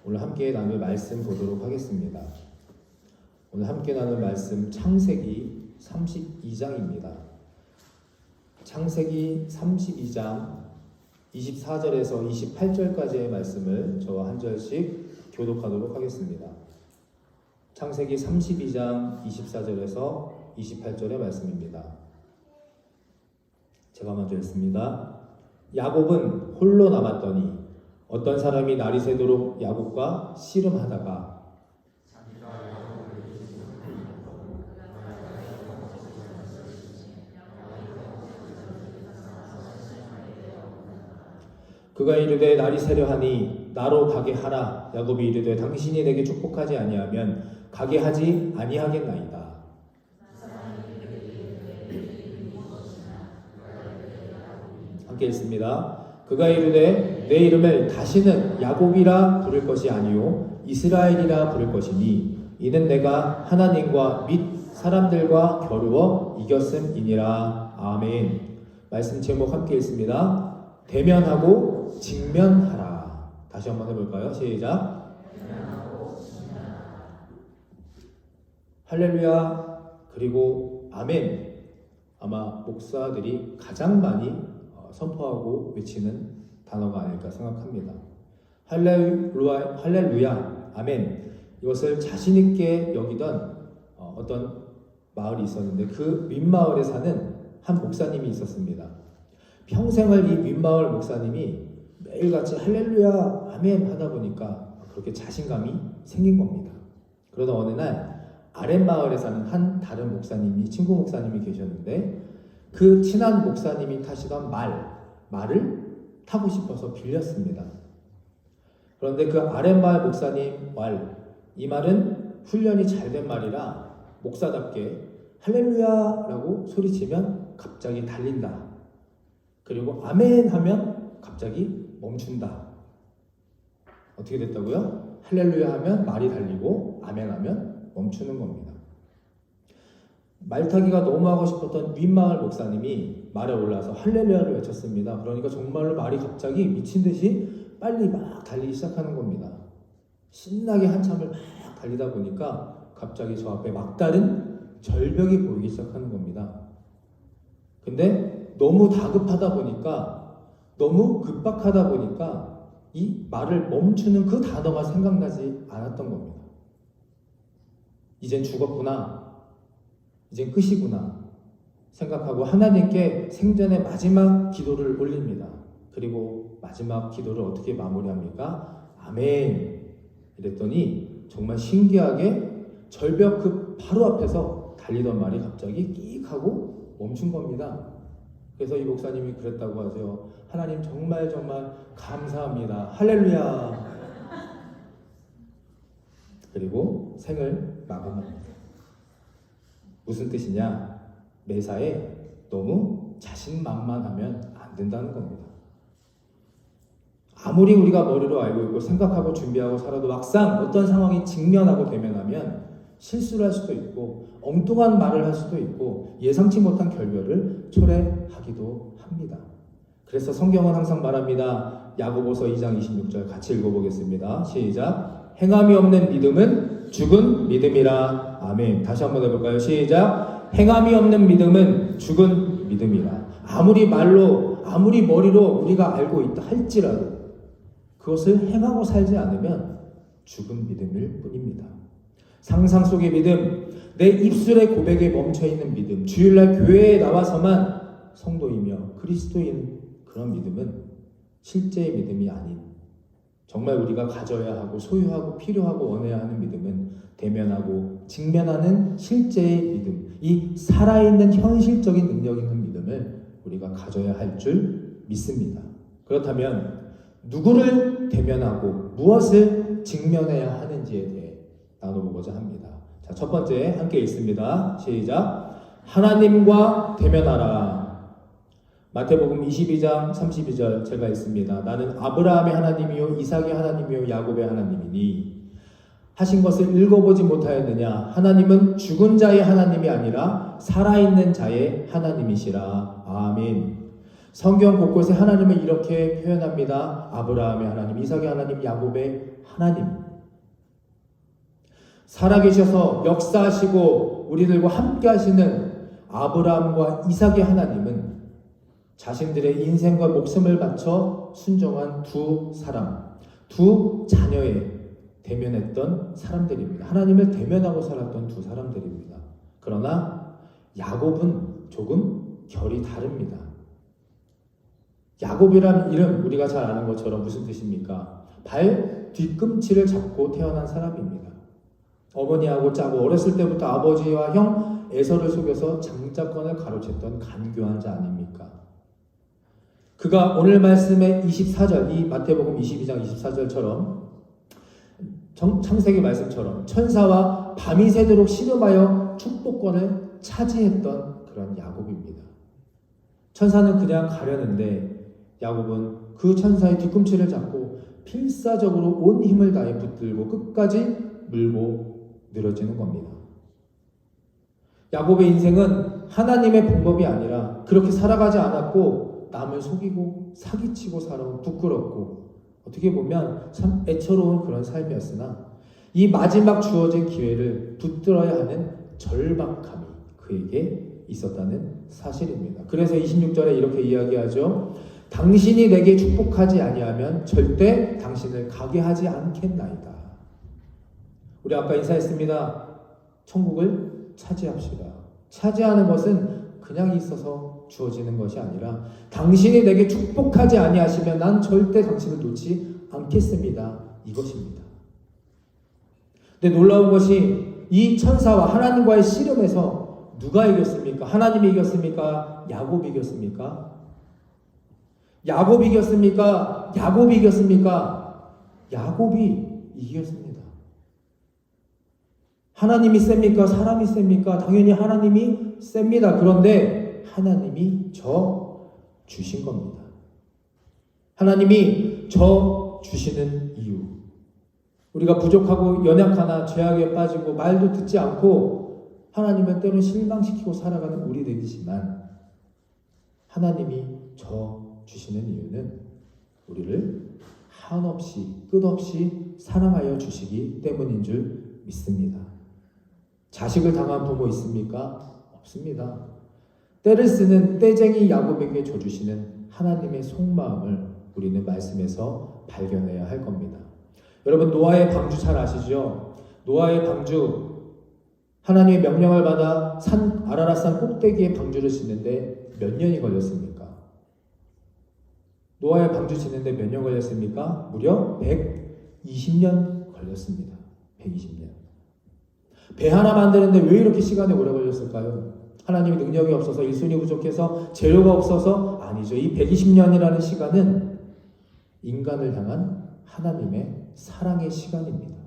오늘 함께 나눌 말씀 보도록 하겠습니다. 오늘 함께 나눌 말씀 창세기 32장입니다. 창세기 32장 24절에서 28절까지의 말씀을 저와 한 절씩 교독하도록 하겠습니다. 창세기 32장 24절에서 28절의 말씀입니다. 제가 먼저 읽습니다. 야곱은 홀로 남았더니 어떤 사람이 날이 새도록 야곱과 씨름하다가 그가 이르되 날이 새려 하니 나로 가게 하라. 야곱이 이르되 당신이 내게 축복하지 아니하면 가게 하지 아니하겠나이다. 함께 읽습니다. 그가 이르되 내 이름을 다시는 야곱이라 부를 것이 아니요 이스라엘이라 부를 것이니 이는 내가 하나님과 및 사람들과 겨루어 이겼음이니라. 아멘. 말씀 제목 함께 읽습니다. 대면하고 직면하라. 다시 한번 해볼까요? 시작. 할렐루야 그리고 아멘. 아마 목사들이 가장 많이 선포하고 외치는 단어가 아닐까 생각합니다. 할렐루야 아멘. 이것을 자신있게 여기던 어떤 마을이 있었는데 그 윗마을에 사는 한 목사님이 있었습니다. 평생을 이 윗마을 목사님이 매일같이 할렐루야 아멘 하다 보니까 그렇게 자신감이 생긴 겁니다. 그러다 어느 날 아랫마을에 사는 한 다른 목사님이, 친구 목사님이 계셨는데 그 친한 목사님이 타시던 말을 타고 싶어서 빌렸습니다. 그런데 그 아랫마을 목사님 이 말은 훈련이 잘 된 말이라 목사답게 할렐루야라고 소리치면 갑자기 달린다. 그리고 아멘 하면 갑자기 멈춘다. 어떻게 됐다고요? 할렐루야 하면 말이 달리고 아멘 하면 멈추는 겁니다. 말타기가 너무 하고 싶었던 윗마을 목사님이 말에 올라서 할렐루야를 외쳤습니다. 그러니까 정말로 말이 갑자기 미친 듯이 빨리 막 달리기 시작하는 겁니다. 신나게 한참을 막 달리다 보니까 갑자기 저 앞에 막다른 절벽이 보이기 시작하는 겁니다. 근데 너무 다급하다 보니까, 너무 급박하다 보니까 이 말을 멈추는 그 단어가 생각나지 않았던 겁니다. 이젠 죽었구나. 이젠 끝이구나 생각하고 하나님께 생전의 마지막 기도를 올립니다. 그리고 마지막 기도를 어떻게 마무리합니까? 아멘. 이랬더니 정말 신기하게 절벽 그 바로 앞에서 달리던 말이 갑자기 끽 하고 멈춘 겁니다. 그래서 이 목사님이 그랬다고 하죠. 하나님 정말 감사합니다. 할렐루야. 그리고 생을 마감합니다. 무슨 뜻이냐? 매사에 너무 자신만만하면 안 된다는 겁니다. 아무리 우리가 머리로 알고 있고 생각하고 준비하고 살아도 막상 어떤 상황이 직면하고 대면하면 실수를 할 수도 있고 엉뚱한 말을 할 수도 있고 예상치 못한 결별을 초래하기도 합니다. 그래서 성경은 항상 말합니다. 야고보서 2장 26절 같이 읽어보겠습니다. 시작. 행함이 없는 믿음은 죽은 믿음이라. 아멘. 다시 한번 해볼까요? 시작. 행함이 없는 믿음은 죽은 믿음이라. 아무리 말로, 아무리 머리로 우리가 알고 있다 할지라도 그것을 행하고 살지 않으면 죽은 믿음일 뿐입니다. 상상 속의 믿음, 내 입술의 고백에 멈춰있는 믿음, 주일날 교회에 나와서만 성도이며 그리스도인 그런 믿음은 실제의 믿음이 아닌, 정말 우리가 가져야 하고 소유하고 필요하고 원해야 하는 믿음은 대면하고 직면하는 실제의 믿음, 이 살아있는 현실적인 능력 있는 믿음을 우리가 가져야 할 줄 믿습니다. 그렇다면 누구를 대면하고 무엇을 직면해야 하는지에 대해 나눠보고자 합니다. 자, 첫 번째 함께 읽습니다. 시작. 하나님과 대면하라. 마태복음 22장 32절 제가 읽습니다. 나는 아브라함의 하나님이요 이삭의 하나님이요 야곱의 하나님이니 하신 것을 읽어보지 못하였느냐? 하나님은 죽은 자의 하나님이 아니라 살아있는 자의 하나님이시라. 아멘. 성경 곳곳에 하나님을 이렇게 표현합니다. 아브라함의 하나님, 이삭의 하나님, 야곱의 하나님, 살아계셔서 역사하시고 우리들과 함께 하시는 아브라함과 이삭의 하나님은 자신들의 인생과 목숨을 바쳐 순종한 두 사람, 두 자녀에 대면했던 사람들입니다. 하나님을 대면하고 살았던 두 사람들입니다. 그러나 야곱은 조금 결이 다릅니다. 야곱이라는 이름 우리가 잘 아는 것처럼 무슨 뜻입니까? 발 뒤꿈치를 잡고 태어난 사람입니다. 어머니하고 짜고 어렸을 때부터 아버지와 형 에서를 속여서 장자권을 가로챘던 간교한 자 아닙니까? 그가 오늘 말씀의 24절, 이 마태복음 22장 24절처럼 창세기 말씀처럼 천사와 밤이 새도록 씨름하여 축복권을 차지했던 그런 야곱입니다. 천사는 그냥 가려는데 야곱은 그 천사의 뒤꿈치를 잡고 필사적으로 온 힘을 다해 붙들고 끝까지 물고 늘어지는 겁니다. 야곱의 인생은 하나님의 방법이 아니라 그렇게 살아가지 않았고 남을 속이고 사기치고 살아온 부끄럽고 어떻게 보면 참 애처로운 그런 삶이었으나 이 마지막 주어진 기회를 붙들어야 하는 절박함이 그에게 있었다는 사실입니다. 그래서 26절에 이렇게 이야기하죠. 당신이 내게 축복하지 아니하면 절대 당신을 가게 하지 않겠나이다. 우리 아까 인사했습니다. 천국을 차지합시다. 차지하는 것은 그냥 있어서 주어지는 것이 아니라 당신이 내게 축복하지 아니하시면 난 절대 당신을 놓지 않겠습니다. 이것입니다. 근데 놀라운 것이 이 천사와 하나님과의 씨름에서 누가 이겼습니까? 하나님이 이겼습니까? 야곱이 이겼습니까? 야곱이 이겼습니까? 야곱이 이겼습니까? 야곱이 이겼습니다. 하나님이 셉니까? 사람이 셉니까? 당연히 하나님이 셉니다. 그런데 하나님이 저 주신 겁니다. 하나님이 저 주시는 이유. 우리가 부족하고 연약하나 죄악에 빠지고 말도 듣지 않고 하나님을 때로는 실망시키고 살아가는 우리들이지만 하나님이 저 주시는 이유는 우리를 한없이 끝없이 사랑하여 주시기 때문인 줄 믿습니다. 자식을 당한 부모 있습니까? 없습니다. 때를 쓰는 때쟁이 야곱에게 줘주시는 하나님의 속마음을 우리는 말씀에서 발견해야 할 겁니다. 여러분 노아의 방주 잘 아시죠? 노아의 방주 하나님의 명령을 받아 산 아라랏산 꼭대기에 방주를 짓는데 몇 년이 걸렸습니까? 노아의 방주 짓는데 몇 년 걸렸습니까? 무려 120년 걸렸습니다. 120년. 배 하나 만드는데 왜 이렇게 시간이 오래 걸렸을까요? 하나님의 능력이 없어서 일손이 부족해서 재료가 없어서 아니죠. 이 120년이라는 시간은 인간을 향한 하나님의 사랑의 시간입니다.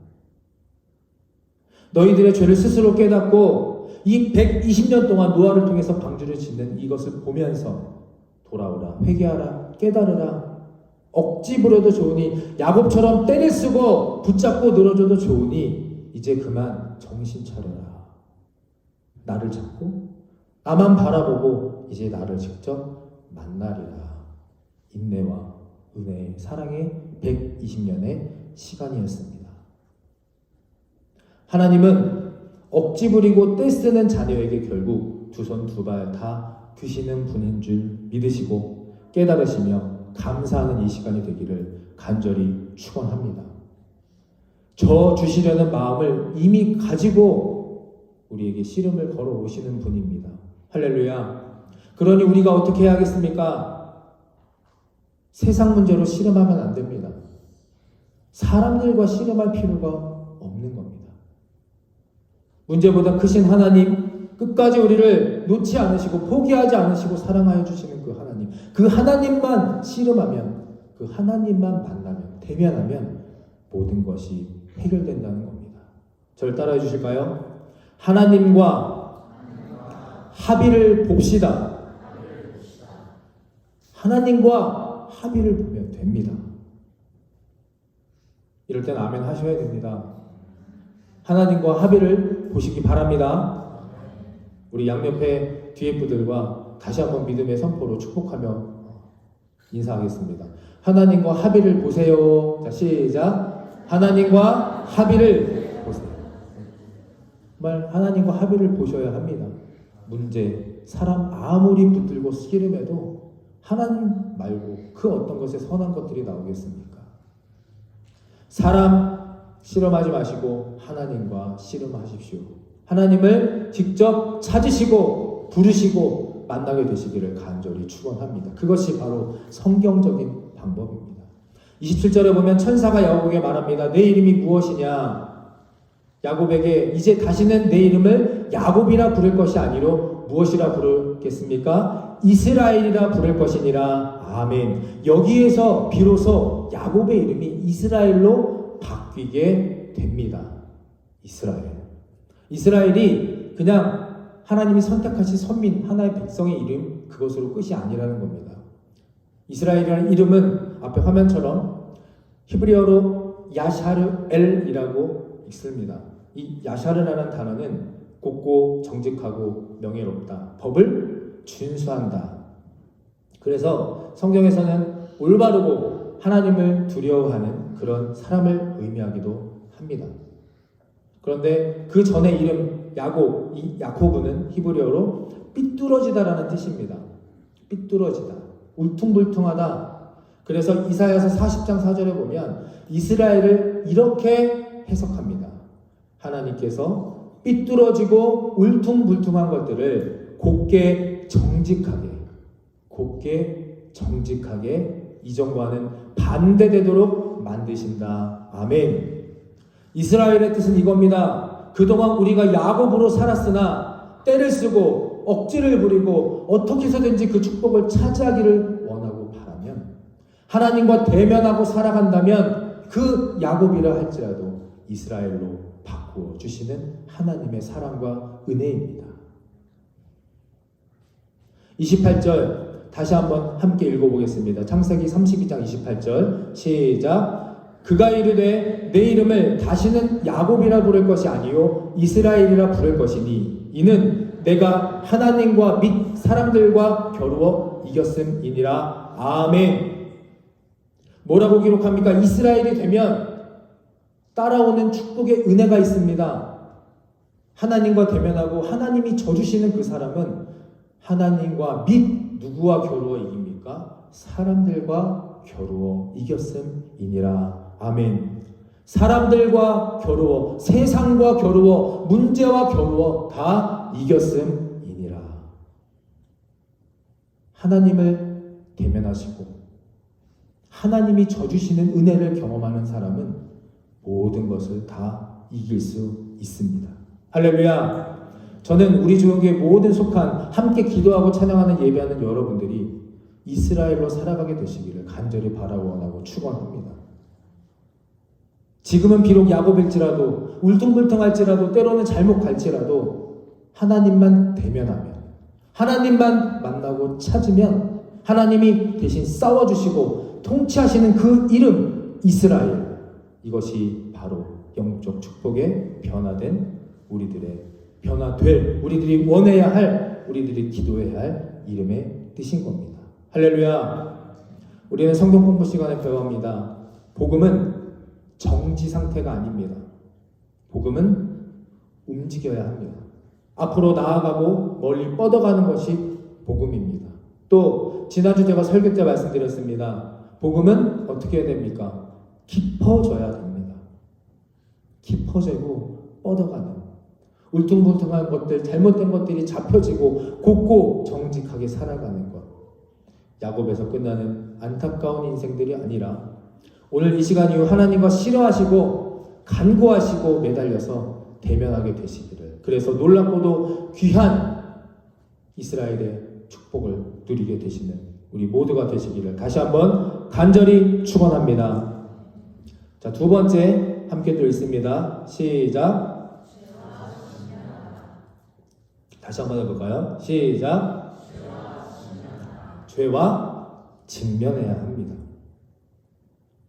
너희들의 죄를 스스로 깨닫고 이 120년 동안 노아를 통해서 방주를 짓는 이것을 보면서 돌아오라, 회개하라, 깨달으라. 억지 부려도 좋으니 야곱처럼 때를 쓰고 붙잡고 늘어져도 좋으니 이제 그만 정신 차려라. 나를 잡고 나만 바라보고 이제 나를 직접 만나리라. 인내와 은혜의 사랑의 120년의 시간이었습니다. 하나님은 억지 부리고 떼쓰는 자녀에게 결국 두 손 두 발 다 드시는 분인 줄 믿으시고 깨달으시며 감사하는 이 시간이 되기를 간절히 축원합니다. 저 주시려는 마음을 이미 가지고 우리에게 씨름을 걸어오시는 분입니다. 할렐루야. 그러니 우리가 어떻게 해야겠습니까? 세상 문제로 씨름하면 안 됩니다. 사람들과 씨름할 필요가 없는 겁니다. 문제보다 크신 하나님, 끝까지 우리를 놓지 않으시고 포기하지 않으시고 사랑하여 주시는 그 하나님, 그 하나님만 씨름하면, 그 하나님만 만나면, 대면하면 모든 것이 해결된다는 겁니다. 저를 따라해 주실까요? 하나님과 합의를 봅시다. 하나님과 합의를 보면 됩니다. 이럴 땐 아멘 하셔야 됩니다. 하나님과 합의를 보시기 바랍니다. 우리 양옆에 뒤에 분들과 다시 한번 믿음의 선포로 축복하며 인사하겠습니다. 하나님과 합의를 보세요. 자, 시작. 하나님과 합의를 보세요. 정말 하나님과 합의를 보셔야 합니다. 문제, 사람 아무리 붙들고 씨름해도 하나님 말고 그 어떤 것에 선한 것들이 나오겠습니까? 사람 씨름하지 마시고 하나님과 씨름하십시오. 하나님을 직접 찾으시고 부르시고 만나게 되시기를 간절히 축원합니다. 그것이 바로 성경적인 방법입니다. 27절에 보면 천사가 야곱에게 말합니다. 내 이름이 무엇이냐? 야곱에게 이제 다시는 내 이름을 야곱이라 부를 것이 아니로 무엇이라 부르겠습니까? 이스라엘이라 부를 것이니라. 아멘. 여기에서 비로소 야곱의 이름이 이스라엘로 바뀌게 됩니다. 이스라엘이 그냥 하나님이 선택하신 선민, 하나의 백성의 이름, 그것으로 끝이 아니라는 겁니다. 이스라엘이라는 이름은 앞에 화면처럼 히브리어로 야샤르엘이라고 읽습니다. 이 야샤르라는 단어는 곱고 정직하고 명예롭다. 법을 준수한다. 그래서 성경에서는 올바르고 하나님을 두려워하는 그런 사람을 의미하기도 합니다. 그런데 그 전의 이름 야곱, 이 야코브는 히브리어로 삐뚤어지다라는 뜻입니다. 삐뚤어지다, 울퉁불퉁하다. 그래서 이사야서 40장 4절에 보면 이스라엘을 이렇게 해석합니다. 하나님께서 삐뚤어지고 울퉁불퉁한 것들을 곱게 정직하게 이전과는 반대되도록 만드신다. 아멘. 이스라엘의 뜻은 이겁니다. 그동안 우리가 야곱으로 살았으나 때를 쓰고 억지를 부리고 어떻게 해서든지 그 축복을 차지하기를 원하고 바라면, 하나님과 대면하고 살아간다면 그 야곱이라 할지라도 이스라엘로 바꾸어 주시는 하나님의 사랑과 은혜입니다. 28절 다시 한번 함께 읽어보겠습니다. 창세기 32장 28절 시작. 그가 이르되 내 이름을 다시는 야곱이라 부를 것이 아니요 이스라엘이라 부를 것이니 이는 내가 하나님과 및 사람들과 겨루어 이겼음이니라. 아멘. 뭐라고 기록합니까? 이스라엘이 되면 따라오는 축복의 은혜가 있습니다. 하나님과 대면하고 하나님이 져주시는 그 사람은 하나님과 및 누구와 겨루어 이깁니까? 사람들과 겨루어 이겼음이니라. 아멘. 사람들과 겨루어, 세상과 겨루어, 문제와 겨루어 다 이겼음이니라. 하나님을 대면하시고 하나님이 져주시는 은혜를 경험하는 사람은 모든 것을 다 이길 수 있습니다. 할렐루야. 저는 우리 주은교회 모든 속한 함께 기도하고 찬양하는 예배하는 여러분들이 이스라엘로 살아가게 되시기를 간절히 바라원하고 축원합니다. 지금은 비록 야곱일지라도 울퉁불퉁할지라도 때로는 잘못 갈지라도 하나님만 대면하면, 하나님만 만나고 찾으면 하나님이 대신 싸워주시고 통치하시는 그 이름 이스라엘, 이것이 바로 영적 축복의 변화된 우리들이 원해야 할, 우리들이 기도해야 할 이름의 뜻인 겁니다. 할렐루야. 우리는 성경 공부 시간에 배워합니다. 복음은 정지 상태가 아닙니다. 복음은 움직여야 합니다. 앞으로 나아가고 멀리 뻗어가는 것이 복음입니다. 또 지난주 제가 설교 때 말씀드렸습니다. 복음은 어떻게 해야 됩니까? 깊어져야 됩니다. 깊어지고 뻗어가는, 울퉁불퉁한 것들, 잘못된 것들이 잡혀지고 곱고 정직하게 살아가는 것. 야곱에서 끝나는 안타까운 인생들이 아니라 오늘 이 시간 이후 하나님과 싫어하시고 간구하시고 매달려서 대면하게 되시기를, 그래서 놀랍고도 귀한 이스라엘의 축복을 누리게 되시는 우리 모두가 되시기를 다시 한번 간절히 축원합니다. 자, 두 번째 함께 또 읽습니다. 시작. 다시 한번 해볼까요? 시작. 죄와 직면해야 합니다.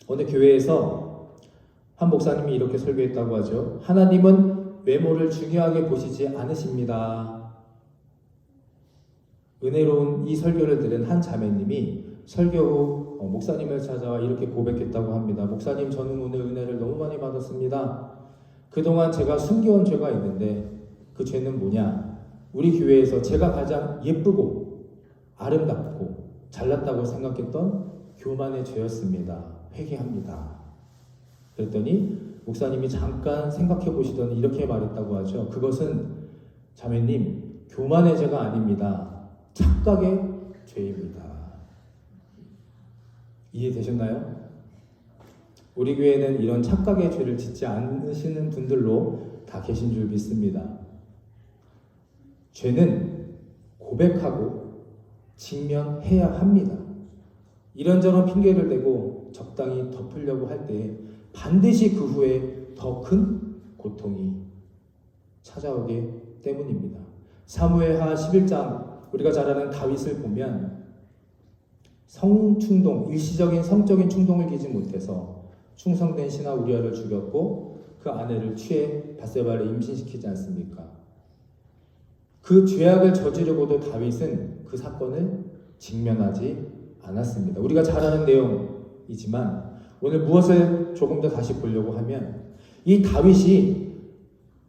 오늘 교회에서 한 목사님이 이렇게 설교했다고 하죠. 하나님은 외모를 중요하게 보시지 않으십니다. 은혜로운 이 설교를 들은 한 자매님이 설교 후 목사님을 찾아와 이렇게 고백했다고 합니다. 목사님, 저는 오늘 은혜를 너무 많이 받았습니다. 그동안 제가 숨겨온 죄가 있는데 그 죄는 뭐냐? 우리 교회에서 제가 가장 예쁘고 아름답고 잘났다고 생각했던 교만의 죄였습니다. 회개합니다. 그랬더니 목사님이 잠깐 생각해 보시더니 이렇게 말했다고 하죠. 그것은 자매님, 교만의 죄가 아닙니다. 착각의 죄입니다. 이해되셨나요? 우리 교회는 이런 착각의 죄를 짓지 않으시는 분들로 다 계신 줄 믿습니다. 죄는 고백하고 직면해야 합니다. 이런저런 핑계를 대고 적당히 덮으려고 할 때 반드시 그 후에 더 큰 고통이 찾아오기 때문입니다. 사무엘하 11장 우리가 잘 아는 다윗을 보면 성충동, 일시적인 성적인 충동을 기지 못해서 충성된 신하 우리아를 죽였고 그 아내를 취해 밧세바를 임신시키지 않습니까? 그 죄악을 저지르고도 다윗은 그 사건을 직면하지 않았습니다. 우리가 잘 아는 내용이지만 오늘 무엇을 조금 더 다시 보려고 하면 이 다윗이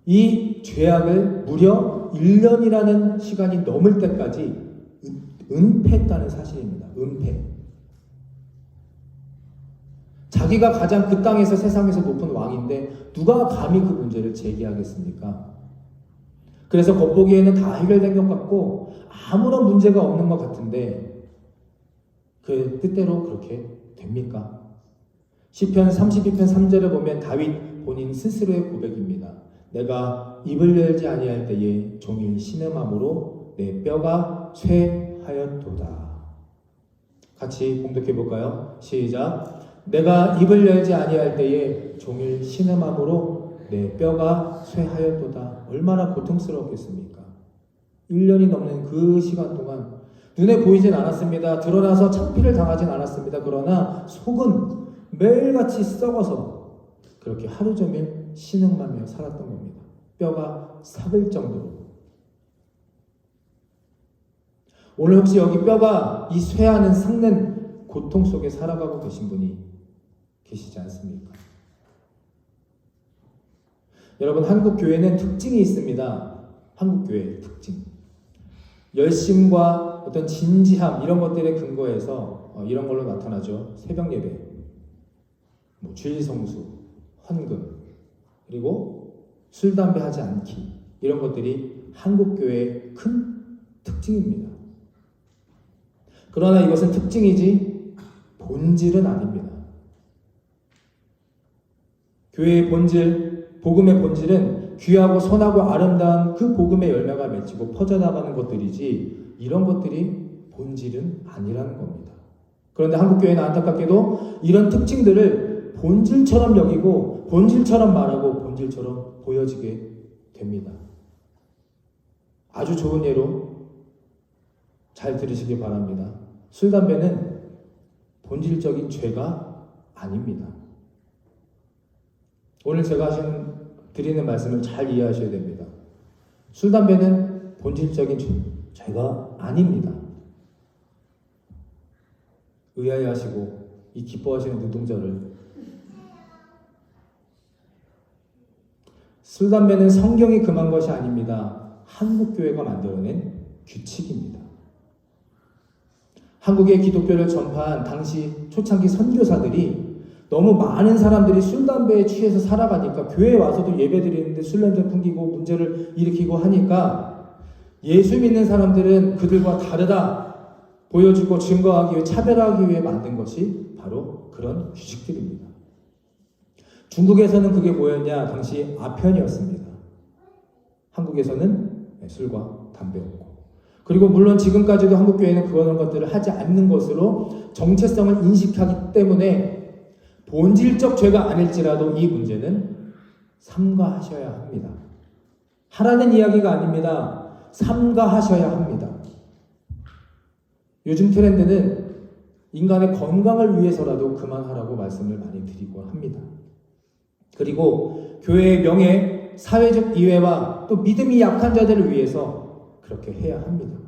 이 죄악을 무려 1년이라는 시간이 넘을 때까지 은폐했다는 사실입니다. 은폐. 자기가 가장 그 땅에서 세상에서 높은 왕인데 누가 감히 그 문제를 제기하겠습니까? 그래서 겉보기에는 다 해결된 것 같고 아무런 문제가 없는 것 같은데 그 뜻대로 그렇게 됩니까? 시편 32편 3절을 보면 다윗 본인 스스로의 고백입니다. 내가 입을 열지 아니할 때에 종일 신음함으로 내 뼈가 쇠하였도다. 같이 봉독해 볼까요? 시작. 내가 입을 열지 아니할 때에 종일 신음함으로 내 뼈가 쇠하였도다. 얼마나 고통스러웠겠습니까? 1년이 넘는 그 시간 동안 눈에 보이진 않았습니다. 드러나서 창피를 당하진 않았습니다. 그러나 속은 매일같이 썩어서 그렇게 하루 종일 신음하며 살았던 겁니다. 뼈가 삭을 정도로. 오늘 혹시 여기 뼈가 이 쇠하는 삭는 고통 속에 살아가고 계신 분이 계시지 않습니까? 여러분, 한국 교회는 특징이 있습니다. 한국 교회의 특징. 열심과 어떤 진지함 이런 것들에 근거해서 이런 걸로 나타나죠. 새벽 예배, 주일 성수, 헌금, 그리고 술 담배 하지 않기 이런 것들이 한국 교회의 큰 특징입니다. 그러나 이것은 특징이지 본질은 아닙니다. 교회의 본질, 복음의 본질은 귀하고 선하고 아름다운 그 복음의 열매가 맺히고 퍼져나가는 것들이지 이런 것들이 본질은 아니라는 겁니다. 그런데 한국교회는 안타깝게도 이런 특징들을 본질처럼 여기고 본질처럼 말하고 본질처럼 보여지게 됩니다. 아주 좋은 예로 잘 들으시기 바랍니다. 술, 담배는 본질적인 죄가 아닙니다. 오늘 제가 드리는 말씀을 잘 이해하셔야 됩니다. 술, 담배는 본질적인 죄가 아닙니다. 의아해하시고 이 기뻐하시는 눈동자를. 술, 담배는 성경이 금한 것이 아닙니다. 한국교회가 만들어낸 규칙입니다. 한국의 기독교를 전파한 당시 초창기 선교사들이 너무 많은 사람들이 술, 담배에 취해서 살아가니까 교회에 와서도 예배 드리는데 술 냄새 풍기고 문제를 일으키고 하니까 예수 믿는 사람들은 그들과 다르다 보여주고 증거하기 위해 차별하기 위해 만든 것이 바로 그런 규칙들입니다. 중국에서는 그게 뭐였냐? 당시 아편이었습니다. 한국에서는 술과 담배였고, 그리고 물론 지금까지도 한국교회는 그런 것들을 하지 않는 것으로 정체성을 인식하기 때문에 본질적 죄가 아닐지라도 이 문제는 삼가하셔야 합니다. 하라는 이야기가 아닙니다. 삼가하셔야 합니다. 요즘 트렌드는 인간의 건강을 위해서라도 그만하라고 말씀을 많이 드리고 합니다. 그리고 교회의 명예, 사회적 이해와 또 믿음이 약한 자들을 위해서 그렇게 해야 합니다.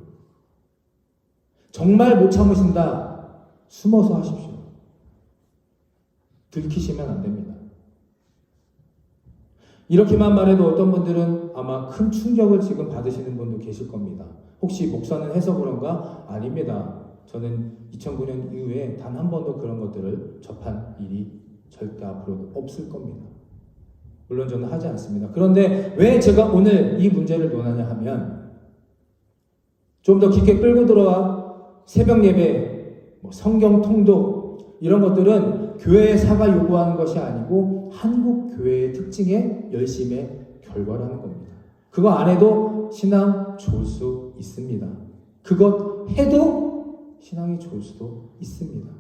정말 못 참으신다, 숨어서 하십시오. 들키시면 안 됩니다. 이렇게만 말해도 어떤 분들은 아마 큰 충격을 지금 받으시는 분도 계실 겁니다. 혹시 목사는 해서 그런가? 아닙니다. 저는 2009년 이후에 단 한 번도 그런 것들을 접한 일이 절대 앞으로도 없을 겁니다. 물론 저는 하지 않습니다. 그런데 왜 제가 오늘 이 문제를 논하냐 하면 좀 더 깊게 끌고 들어와 새벽 예배, 성경 통독 이런 것들은 교회의 사가 요구하는 것이 아니고 한국 교회의 특징의 열심의 결과라는 겁니다. 그거 안 해도 신앙 좋을 수 있습니다. 그것 해도 신앙이 좋을 수도 있습니다.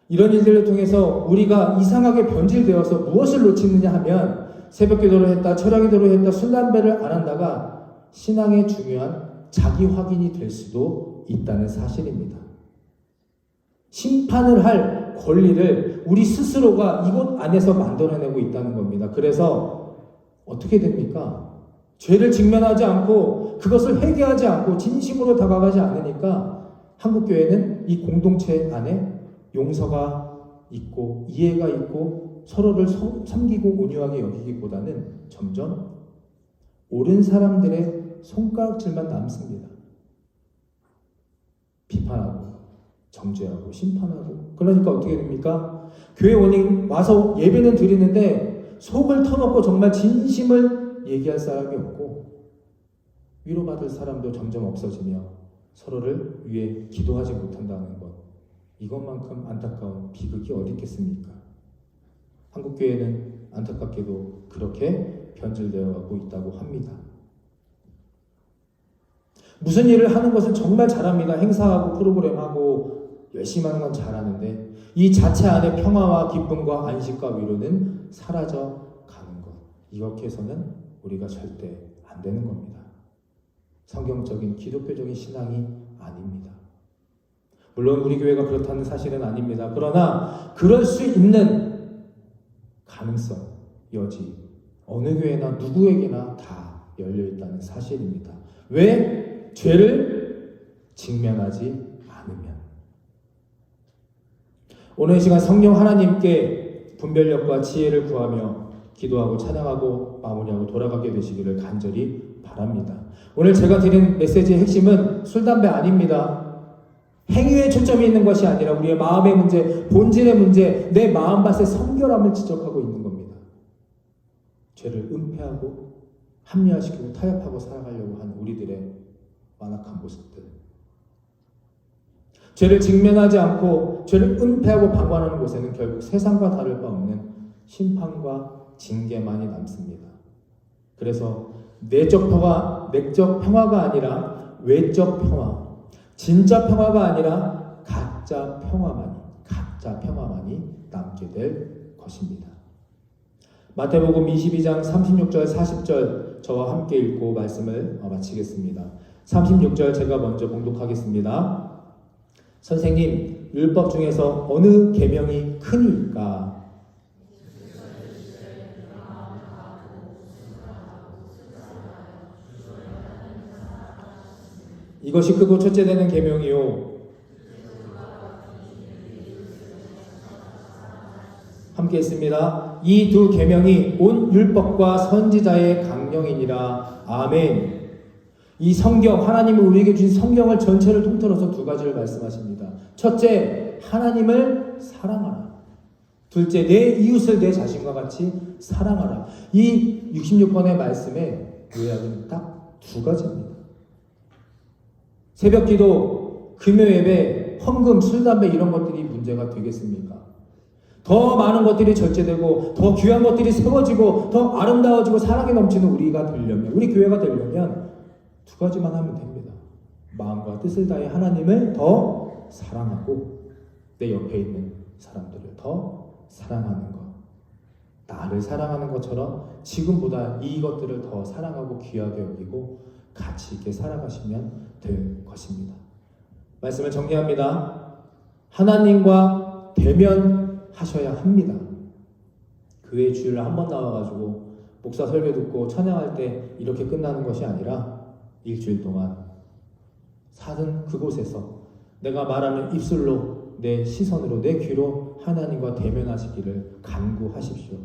이런 일들을 통해서 우리가 이상하게 변질되어서 무엇을 놓치느냐 하면 새벽 기도를 했다, 철야 기도를 했다, 술, 담배를 안 한다가 신앙의 중요한 자기 확인이 될 수도 있다는 사실입니다. 심판을 할 권리를 우리 스스로가 이곳 안에서 만들어내고 있다는 겁니다. 그래서 어떻게 됩니까? 죄를 직면하지 않고 그것을 회개하지 않고 진심으로 다가가지 않으니까 한국교회는 이 공동체 안에 용서가 있고 이해가 있고 서로를 섬기고 온유하게 여기기보다는 점점 옳은 사람들의 손가락질만 남습니다. 비판하고 정죄하고 심판하고. 그러니까 어떻게 됩니까? 교회 와서 예배는 드리는데 속을 터놓고 정말 진심을 얘기할 사람이 없고 위로받을 사람도 점점 없어지며 서로를 위해 기도하지 못한다는 것, 이것만큼 안타까운 비극이 어디 있겠습니까? 한국교회는 안타깝게도 그렇게 변질되어 가고 있다고 합니다. 무슨 일을 하는 것은 정말 잘합니다. 행사하고 프로그램하고 열심히 하는 건 잘하는데 이 자체 안에 평화와 기쁨과 안식과 위로는 사라져 가는 것, 이렇게 해서는 우리가 절대 안 되는 겁니다. 성경적인 기독교적인 신앙이 아닙니다. 물론 우리 교회가 그렇다는 사실은 아닙니다. 그러나 그럴 수 있는 가능성, 여지, 어느 교회나 누구에게나 다 열려있다는 사실입니다. 왜? 죄를 직면하지 않으면. 오늘 이 시간 성령 하나님께 분별력과 지혜를 구하며 기도하고 찬양하고 마무리하고 돌아가게 되시기를 간절히 바랍니다. 오늘 제가 드린 메시지의 핵심은 술, 담배 아닙니다. 행위에 초점이 있는 것이 아니라 우리의 마음의 문제, 본질의 문제, 내 마음밭의 성결함을 지적하고 있는 겁니다. 죄를 은폐하고 합리화시키고 타협하고 살아가려고 하는 우리들의 완악한 모습들. 죄를 직면하지 않고 죄를 은폐하고 방관하는 곳에는 결국 세상과 다를 바 없는 심판과 징계만이 남습니다. 그래서 내적 평화가 아니라 외적 평화, 진짜 평화가 아니라 가짜 평화만이 남게 될 것입니다. 마태복음 22장 36절 40절 저와 함께 읽고 말씀을 마치겠습니다. 36절 제가 먼저 봉독하겠습니다. 선생님, 율법 중에서 어느 계명이 크니까? 이것이 크고 첫째 되는 계명이요. 함께 했습니다. 이 두 계명이 온 율법과 선지자의 강령이니라. 아멘. 이 성경, 하나님이 우리에게 주신 성경을 전체를 통틀어서 두 가지를 말씀하십니다. 첫째, 하나님을 사랑하라. 둘째, 내 이웃을 내 자신과 같이 사랑하라. 이 66번의 말씀의 요약은 딱 두 가지입니다. 새벽 기도, 금요 예배, 헌금, 술, 담배 이런 것들이 문제가 되겠습니까? 더 많은 것들이 절제되고 더 귀한 것들이 세워지고 더 아름다워지고 사랑이 넘치는 우리가 되려면, 우리 교회가 되려면 두 가지만 하면 됩니다. 마음과 뜻을 다해 하나님을 더 사랑하고 내 옆에 있는 사람들을 더 사랑하는 것. 나를 사랑하는 것처럼 지금보다 이것들을 더 사랑하고 귀하게 여기고 가치 있게 살아가시면 될 것입니다. 말씀을 정리합니다. 하나님과 대면하셔야 합니다. 교회 주일날 한 번 나와가지고 목사 설교 듣고 찬양할 때 이렇게 끝나는 것이 아니라 일주일 동안 사는 그곳에서 내가 말하는 입술로 내 시선으로, 내 귀로 하나님과 대면하시기를 간구하십시오.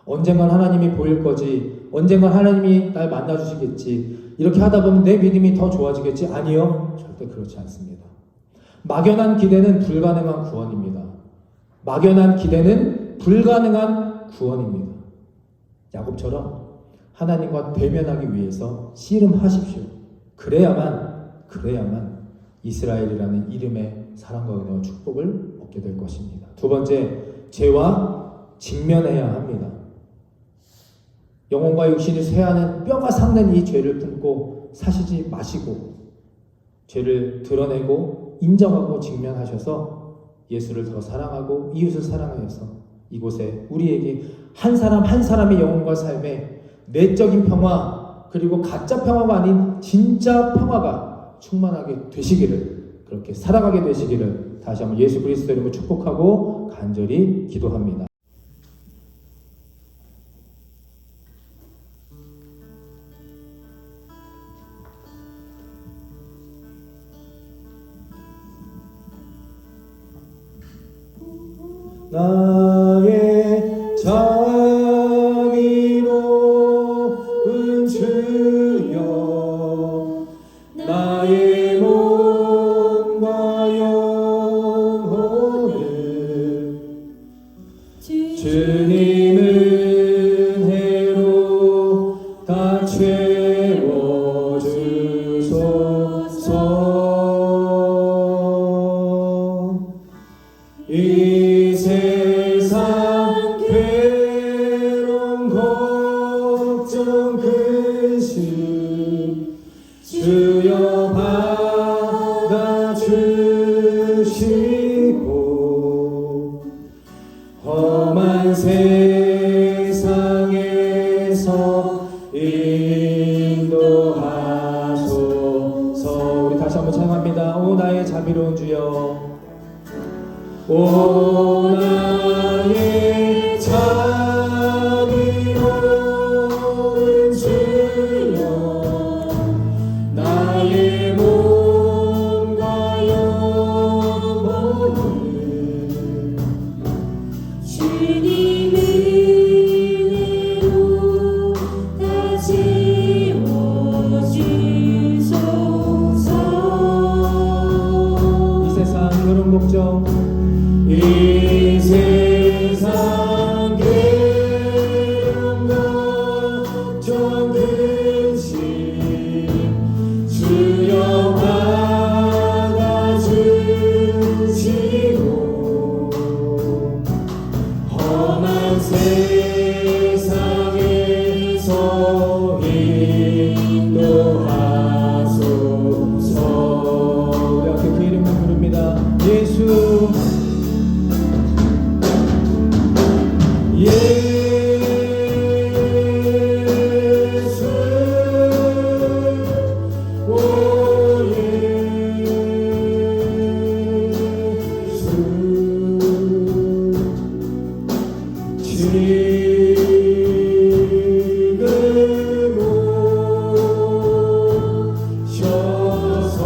언젠간 하나님이 보일 거지, 언젠간 하나님이 날 만나주시겠지, 이렇게 하다 보면 내 믿음이 더 좋아지겠지? 아니요, 절대 그렇지 않습니다. 막연한 기대는 불가능한 구원입니다. 막연한 기대는 불가능한 구원입니다. 야곱처럼 하나님과 대면하기 위해서 씨름하십시오. 그래야만 이스라엘이라는 이름의 사랑과 은혜와 축복을 얻게 될 것입니다. 두 번째, 죄와 직면해야 합니다. 영혼과 육신이 쇠하는 뼈가 삭는 이 죄를 품고 사시지 마시고 죄를 드러내고 인정하고 직면하셔서 예수를 더 사랑하고 이웃을 사랑하여서 이곳에 우리에게 한 사람 한 사람의 영혼과 삶에 내적인 평화, 그리고 가짜 평화가 아닌 진짜 평화가 충만하게 되시기를, 그렇게 살아가게 되시기를 다시 한번 예수 그리스도 이름으로 축복하고 간절히 기도합니다. 나의 자비로운 주여, 나의 몸과 영혼을 주님 은혜로 다 채워주소서. 이 세상 괴로움 걱정 근심 주여 받아주시고 험한 세상에서 인도하소서. 우리 다시 한번 찬양합니다. 오 나의 자비로운 주여, 오 나의 자비로운 주여, 나의 몸과 영혼을 주님 은혜로 다 채워주소서. 이 세상 괴로운 걱정, 이 세상 괴로움 걱정 근심 주여 받아주시고 험한 세상에서 인도하소서. 우리 함께 그 이름을 부릅니다. 예수, 예수, 오 예수, 지금 오셔서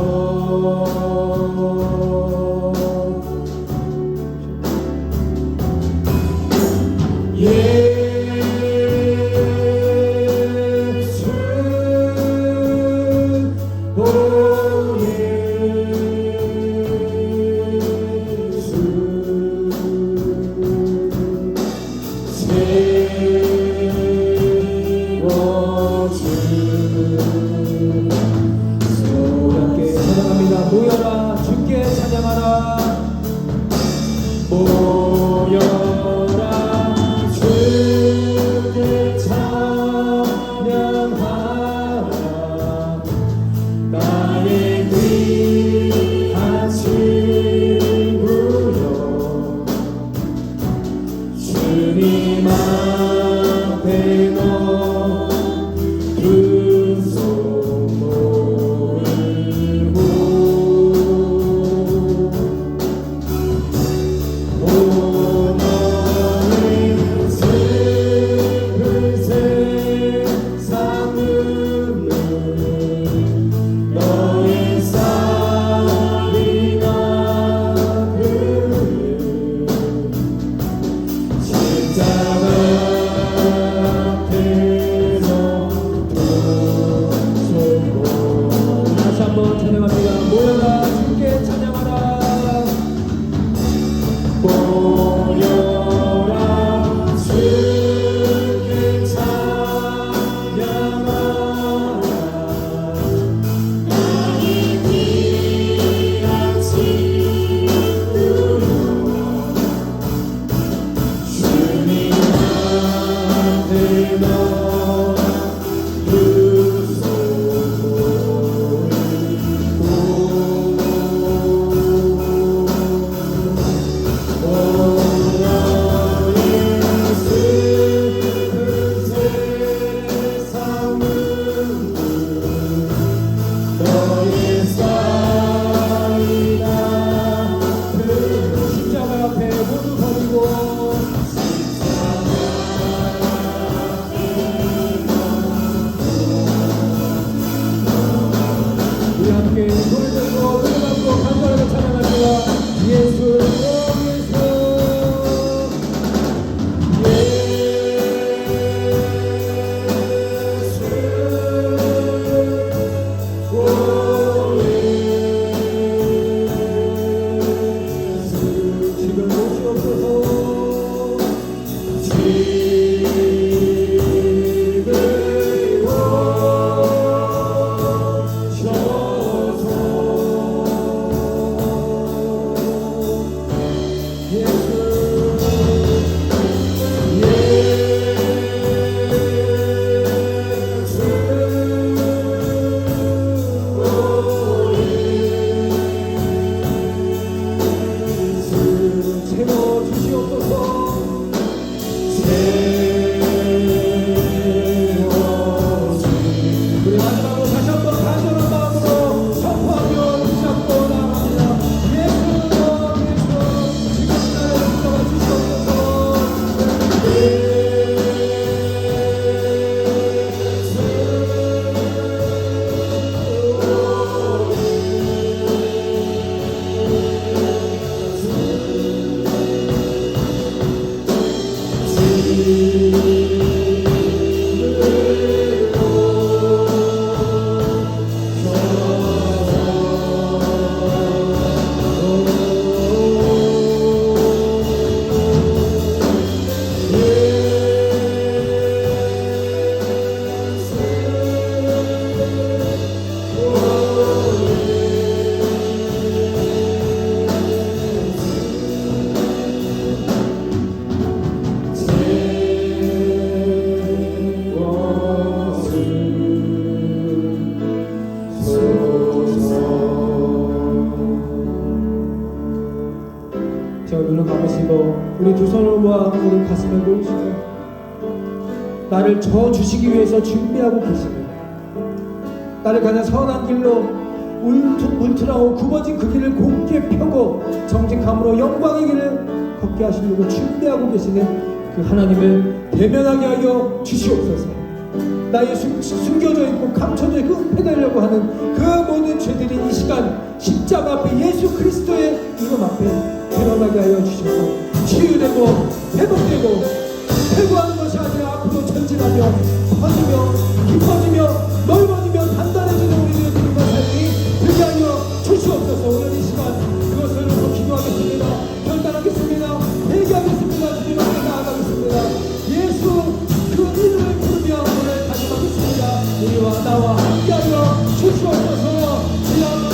예수, 오 예수, 채워주소서. 함께 찬양합니다. 모여라 주께 찬양하라. 모여라 주께 찬양하라. 나의 귀한 친구여, 주님 앞에 너 두 손 모으고 오 너의 슬픈 세상 눈물 너의 쌀이 나그네 우리 두 손을 모아 우리 가슴에 놓으시고 나를 저 주시기 위해서 준비하고 계시네. 나를 가장 선한 길로 울퉁불퉁하고 굽어진 그 길을 곱게 펴고 정직함으로 영광의 길을 걷게 하시려고 준비하고 계시는 그 하나님을 대면하게 하여 주시옵소서. 나의 숨겨져 있고 감춰져 있고 은폐되려고 하는 그 모든 죄들이 이 시간 십자가 앞에 예수 그리스도의 이름 앞에 드러나게 하여 주셔서 치유되고 회복되고 회고하는 것이 아니라 앞으로 전진하며 커지며 깊어지며 넓어지며 단단해지는 우리들의 믿음과 삶이 되게 하여 주시옵소서. 오늘 이 시간 그것을 놓고 기도하겠습니다. 결단하겠습니다. 회개하겠습니다. 주님 앞에 나아가겠습니다. 예수 그 이름을 부르며 오늘 다짐하겠습니다. 우리와 나와 함께하여 주시옵소서. 주여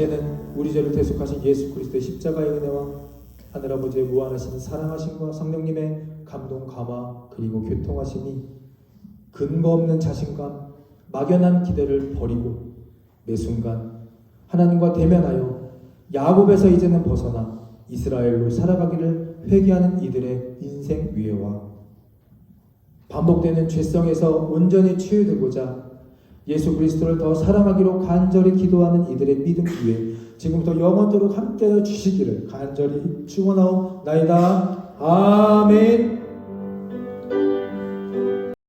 이제는 우리 죄를 대속하신 예수 그리스도의 십자가의 은혜와 하늘아버지의 무한하신 사랑하심과 성령님의 감동 감화 그리고 교통하심이 근거 없는 자신감 막연한 기대를 버리고 매 순간 하나님과 대면하여 야곱에서 이제는 벗어나 이스라엘로 살아가기를 회개하는 이들의 인생 위에와 반복되는 죄성에서 온전히 치유되고자 예수 그리스도를 더 사랑하기로 간절히 기도하는 이들의 믿음 위에 지금부터 영원토록 함께하여 주시기를 간절히 축원하옵나이다. 아멘.